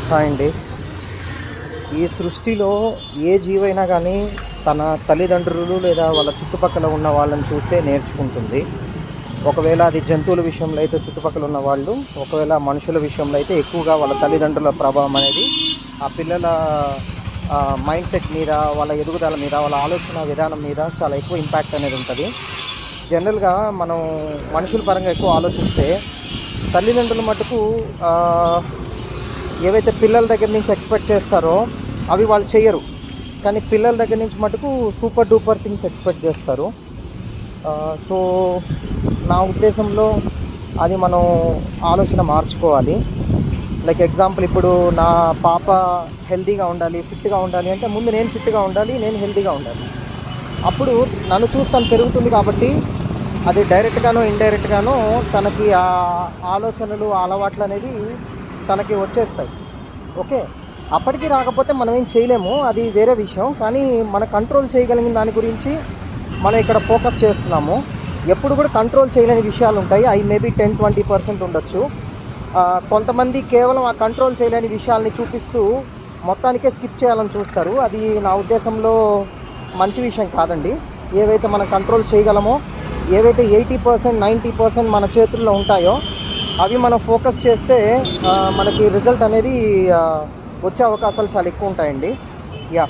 Hi అండి. ఈ సృష్టిలో ఏ జీవైనా కానీ తన తల్లిదండ్రులు లేదా వాళ్ళ చుట్టుపక్కల ఉన్న వాళ్ళని చూసే నేర్చుకుంటుంది. ఒకవేళ అది జంతువుల విషయంలో అయితే చుట్టుపక్కల ఉన్న వాళ్ళు, ఒకవేళ మనుషుల విషయంలో అయితే ఎక్కువగా వాళ్ళ తల్లిదండ్రుల ప్రభావం అనేది ఆ పిల్లల మైండ్ సెట్ మీద, వాళ్ళ ఎదుగుదల మీద, వాళ్ళ ఆలోచన విధానం మీద చాలా ఎక్కువ ఇంపాక్ట్ అనేది ఉంటుంది. జనరల్గా మనం మనుషుల పరంగా ఎక్కువ ఆలోచిస్తే తల్లిదండ్రుల మటుకు ఏవైతే పిల్లల దగ్గర నుంచి ఎక్స్పెక్ట్ చేస్తారో అవి వాళ్ళు చేయరు. కానీ పిల్లల దగ్గర నుంచి మటుకు సూపర్ డూపర్ థింగ్స్ ఎక్స్పెక్ట్ చేస్తారు. సో నా ఉద్దేశంలో అది మనం ఆలోచన మార్చుకోవాలి. లైక్ ఎగ్జాంపుల్, ఇప్పుడు నా పాప హెల్తీగా ఉండాలి, ఫిట్గా ఉండాలి అంటే ముందు నేను ఫిట్గా ఉండాలి, నేను హెల్తీగా ఉండాలి. అప్పుడు నన్ను చూసి తను పెరుగుతుంది కాబట్టి అది డైరెక్ట్గానో ఇండైరెక్ట్గానో తనకి ఆ ఆలోచనలు, అలవాట్లు అనేది తనకి వచ్చేస్తాయి. ఓకే, అప్పటికి రాకపోతే మనం ఏం చేయలేము, అది వేరే విషయం. కానీ మన కంట్రోల్ చేయగలిగిన దాని గురించి మనం ఇక్కడ ఫోకస్ చేస్తున్నాము. ఎప్పుడు కూడా కంట్రోల్ చేయలేని విషయాలు ఉంటాయి. అవి మేబీ 10-20% ఉండొచ్చు. కొంతమంది కేవలం ఆ కంట్రోల్ చేయలేని విషయాల్ని చూపిస్తూ మొత్తానికే స్కిప్ చేయాలని చూస్తారు. అది నా ఉద్దేశంలో మంచి విషయం కాదండి. ఏవైతే మనం కంట్రోల్ చేయగలమో, ఏవైతే 80%, 90% మన చేతుల్లో ఉంటాయో అవి మనం ఫోకస్ చేస్తే మనకి రిజల్ట్ అనేది వచ్చే అవకాశాలు చాలా ఎక్కువ ఉంటాయండి. యా.